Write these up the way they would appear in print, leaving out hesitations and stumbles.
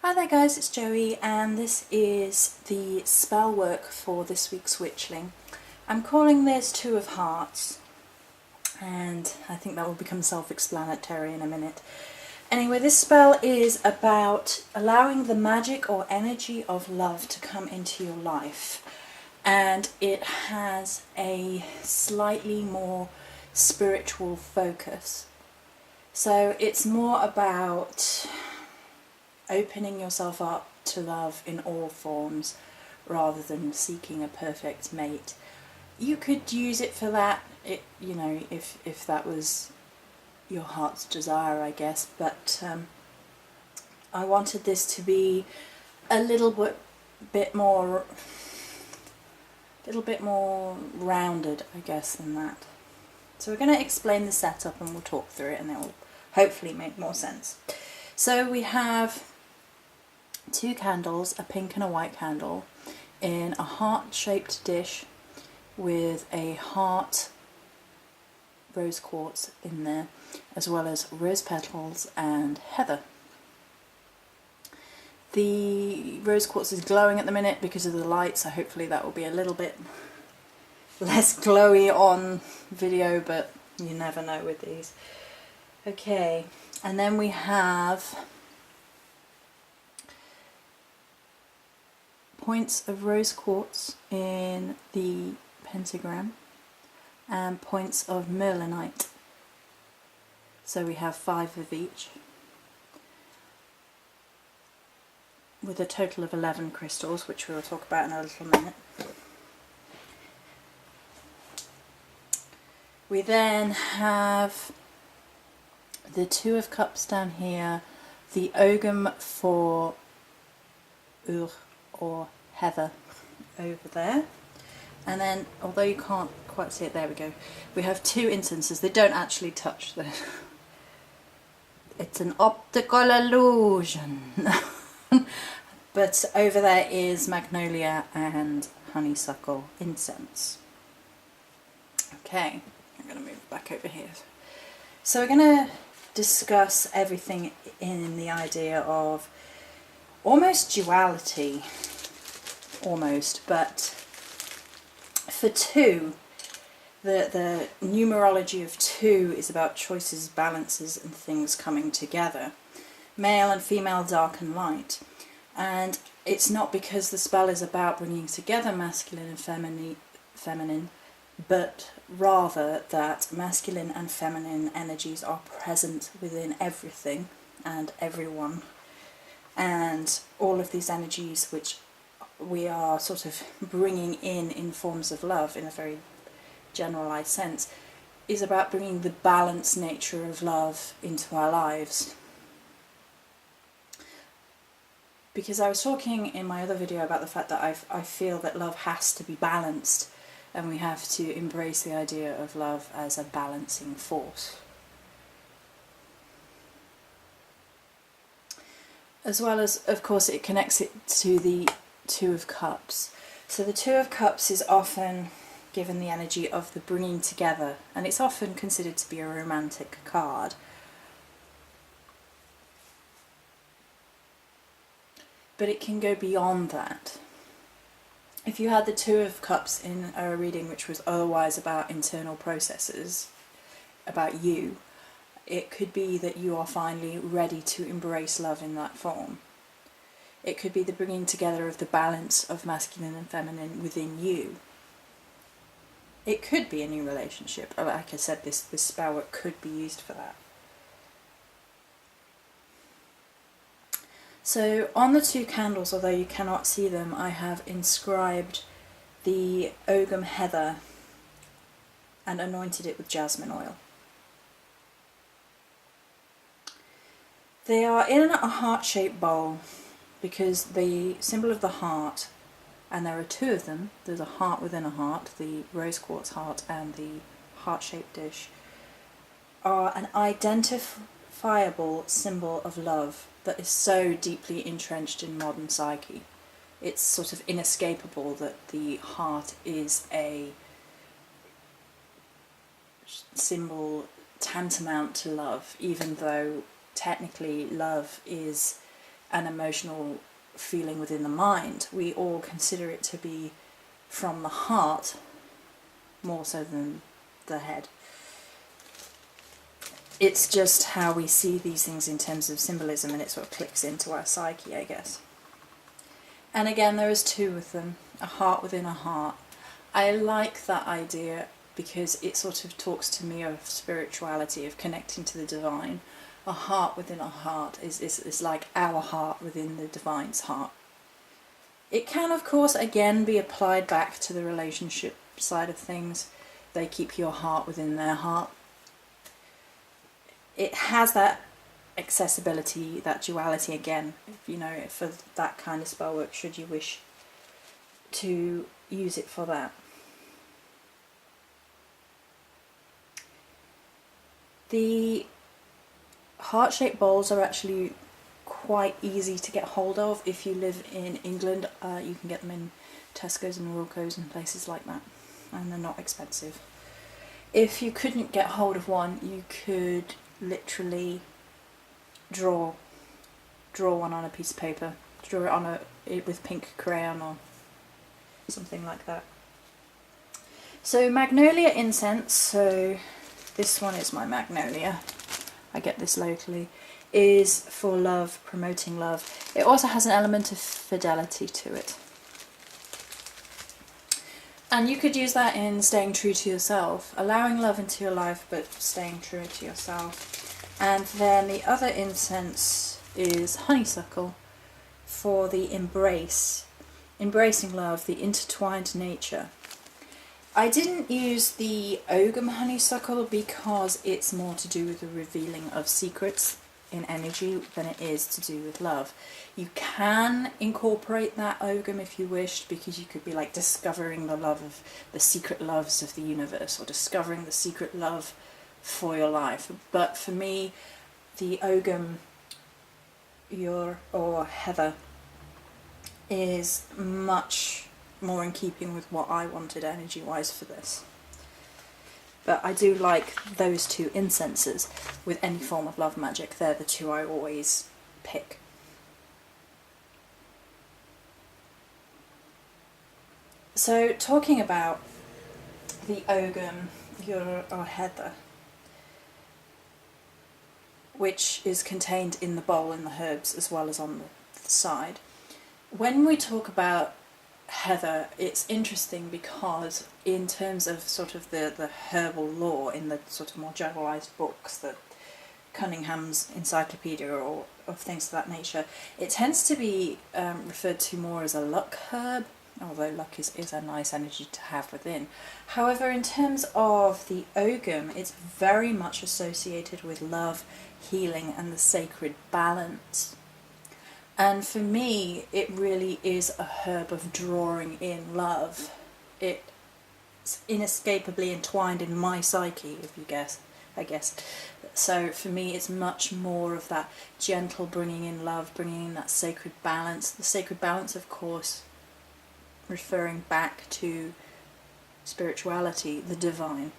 Hi there guys, it's Joey and this is the spell work for this week's Witchling. I'm calling this Two of Hearts and I think that will become self-explanatory in a minute. Anyway, this spell is about allowing the magic or energy of love to come into your life, and it has a slightly more spiritual focus. So it's more about opening yourself up to love in all forms rather than seeking a perfect mate. You could use it for that, if that was your heart's desire, I guess, but I wanted this to be a little bit more rounded, I guess, than that. So we're going to explain the setup and we'll talk through it and it will hopefully make more sense. So we have two candles, a pink and a white candle, in a heart-shaped dish with a heart rose quartz in there, as well as rose petals and heather. The rose quartz is glowing at the minute because of the light, so hopefully that will be a little bit less glowy on video, but you never know with these. Okay, and then we have points of rose quartz in the pentagram and points of merlinite. So we have 5 of each, with a total of 11 crystals, which we'll talk about in a little minute. We then have the Two of Cups down here, the Ogham for Ur or heather over there, and then, although you can't quite see it, there we go, we have 2 incenses. They don't actually touch the it's an optical illusion. But over there is magnolia and honeysuckle incense. Okay, I'm going to move back over here. So we're going to discuss everything in the idea of almost duality, but for 2, the numerology of 2 is about choices, balances and things coming together. Male and female, dark and light. And it's not because the spell is about bringing together masculine and feminine, but rather that masculine and feminine energies are present within everything and everyone. And all of these energies which we are sort of bringing in forms of love, in a very generalised sense, is about bringing the balanced nature of love into our lives. Because I was talking in my other video about the fact that I feel that love has to be balanced, and we have to embrace the idea of love as a balancing force. As well as, of course, it connects it to the Two of Cups. So the Two of Cups is often given the energy of the bringing together, and it's often considered to be a romantic card. But it can go beyond that. If you had the Two of Cups in a reading which was otherwise about internal processes, about you, it could be that you are finally ready to embrace love in that form. It could be the bringing together of the balance of masculine and feminine within you. It could be a new relationship. Like I said, this spell work could be used for that. So on the 2 candles, although you cannot see them, I have inscribed the Ogham heather and anointed it with jasmine oil. They are in a heart-shaped bowl because the symbol of the heart, and there are 2 of them, there's a heart within a heart, the rose quartz heart and the heart-shaped dish, are an identifiable symbol of love that is so deeply entrenched in modern psyche. It's sort of inescapable that the heart is a symbol tantamount to love, even though technically love is an emotional feeling within the mind. We all consider it to be from the heart more so than the head. It's just how we see these things in terms of symbolism, and it sort of clicks into our psyche, I guess. And again, there is two of them, a heart within a heart. I like that idea because it sort of talks to me of spirituality, of connecting to the divine. A heart within a heart is like our heart within the divine's heart. It can, of course, again be applied back to the relationship side of things. They keep your heart within their heart. It has that accessibility, that duality again, you know, for that kind of spell work, should you wish to use it for that. The heart-shaped bowls are actually quite easy to get hold of. If you live in England, you can get them in Tesco's and Wilko's and places like that, and they're not expensive. If you couldn't get hold of one, you could literally draw one on a piece of paper, draw it on with pink crayon or something like that. So magnolia incense, so this one is my magnolia, I get this locally, is for love, promoting love. It also has an element of fidelity to it. And you could use that in staying true to yourself, allowing love into your life but staying true to yourself. And then the other incense is honeysuckle for the embracing love, the intertwined nature. I didn't use the Ogham honeysuckle because it's more to do with the revealing of secrets in energy than it is to do with love. You can incorporate that Ogham if you wished, because you could be like discovering the love of the secret loves of the universe, or discovering the secret love for your life. But for me, the Ogham or heather is much more in keeping with what I wanted energy-wise for this. But I do like those two incenses with any form of love magic. They're the two I always pick. So talking about the Ogham or heather, which is contained in the bowl in the herbs as well as on the side. When we talk about heather, it's interesting because in terms of sort of the herbal lore in the sort of more generalised books, the Cunningham's Encyclopedia or of things of that nature, it tends to be referred to more as a luck herb, although luck is a nice energy to have within. However, in terms of the Ogham, it's very much associated with love, healing and the sacred balance. And for me, it really is a herb of drawing in love. It's inescapably entwined in my psyche, if you guess, I guess. So for me, it's much more of that gentle bringing in love, bringing in that sacred balance. The sacred balance, of course, referring back to spirituality, the divine.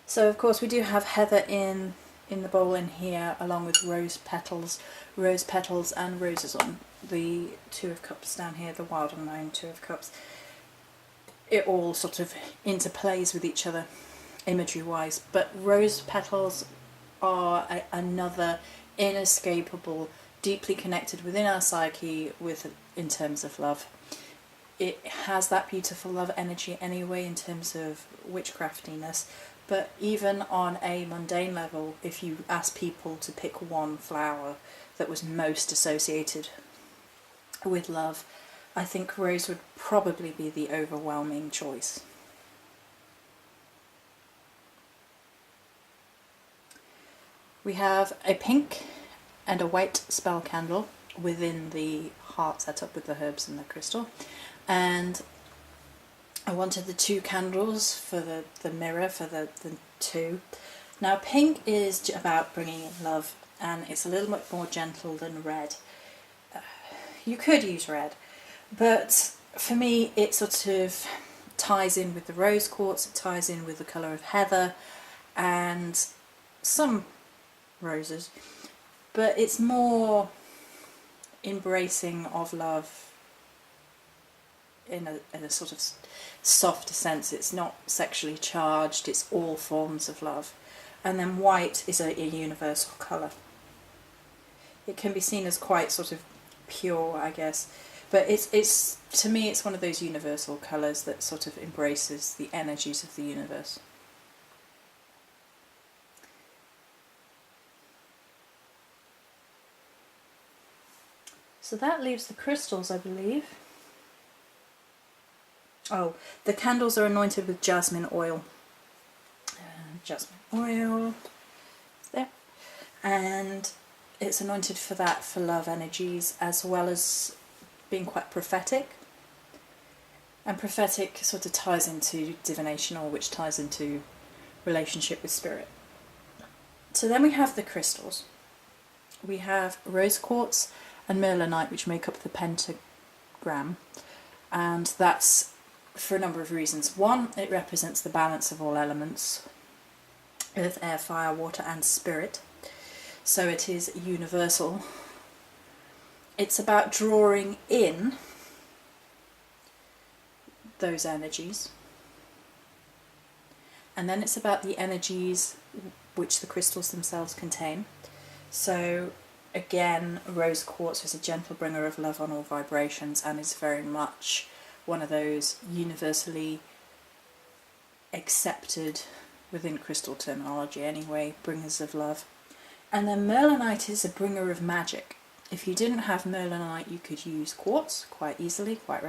So of course we do have heather in the bowl in here, along with rose petals and roses on the Two of Cups down here, the Wild Unknown Two of Cups. It all sort of interplays with each other imagery wise, but rose petals are another inescapable, deeply connected within our psyche in terms of love. It has that beautiful love energy anyway in terms of witchcraftiness. But even on a mundane level, if you ask people to pick one flower that was most associated with love, I think rose would probably be the overwhelming choice. We have a pink and a white spell candle within the heart setup with the herbs and the crystal. And I wanted the two candles for the mirror, for the two. Now pink is about bringing in love, and it's a little bit more gentle than red. You could use red, but for me it sort of ties in with the rose quartz, it ties in with the colour of heather, and some roses, but it's more embracing of love in a sort of softer sense. It's not sexually charged, it's all forms of love. And then white is a universal colour. It can be seen as quite sort of pure, I guess, but it's to me it's one of those universal colours that sort of embraces the energies of the universe. So that leaves the crystals, I believe. Oh, the candles are anointed with jasmine oil. Jasmine oil, there. And it's anointed for that, for love energies, as well as being quite prophetic. And prophetic sort of ties into divination, or which ties into relationship with spirit. So then we have the crystals. We have rose quartz and merlinite, which make up the pentagram, and that's for a number of reasons. One, it represents the balance of all elements: earth, air, fire, water and spirit. So it is universal. It's about drawing in those energies, and then it's about the energies which the crystals themselves contain. So again, rose quartz is a gentle bringer of love on all vibrations, and is very much one of those universally accepted, within crystal terminology anyway, bringers of love. And then merlinite is a bringer of magic. If you didn't have merlinite, you could use quartz quite easily, quite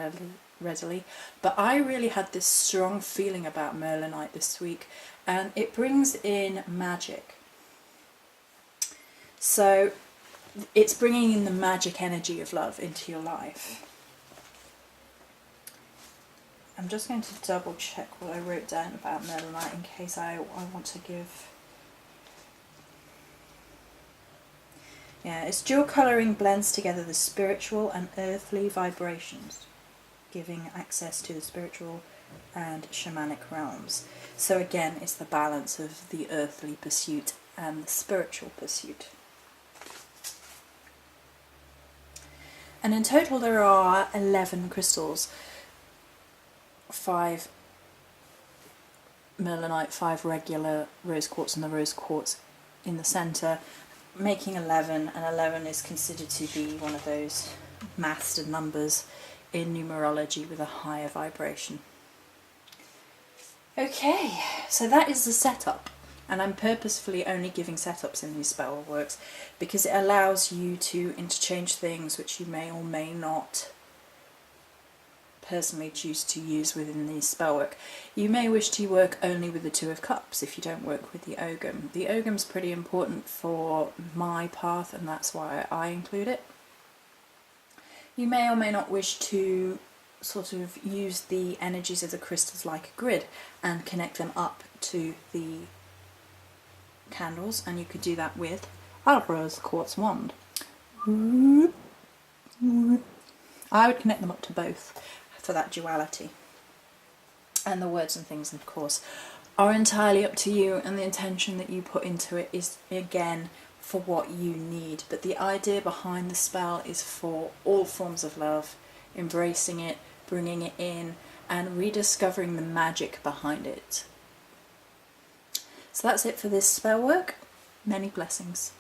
readily. But I really had this strong feeling about merlinite this week, and it brings in magic. So it's bringing in the magic energy of love into your life. I'm just going to double check what I wrote down about merlinite in case I want to give... Yeah, its dual colouring blends together the spiritual and earthly vibrations, giving access to the spiritual and shamanic realms. So again, it's the balance of the earthly pursuit and the spiritual pursuit. And in total there are 11 crystals. 5 merlinite, 5 regular rose quartz, and the rose quartz in the centre, making 11, and 11 is considered to be one of those mastered numbers in numerology with a higher vibration. Okay, so that is the setup, and I'm purposefully only giving setups in these spell works because it allows you to interchange things which you may or may not personally choose to use within the spell work. You may wish to work only with the Two of Cups if you don't work with the Ogum. The Ogum's pretty important for my path, and that's why I include it. You may or may not wish to sort of use the energies of the crystals like a grid and connect them up to the candles, and you could do that with a rose quartz wand. I would connect them up to both for that duality. And the words and things, of course, are entirely up to you, and the intention that you put into it is, again, for what you need. But the idea behind the spell is for all forms of love, embracing it, bringing it in, and rediscovering the magic behind it. So that's it for this spell work. Many blessings.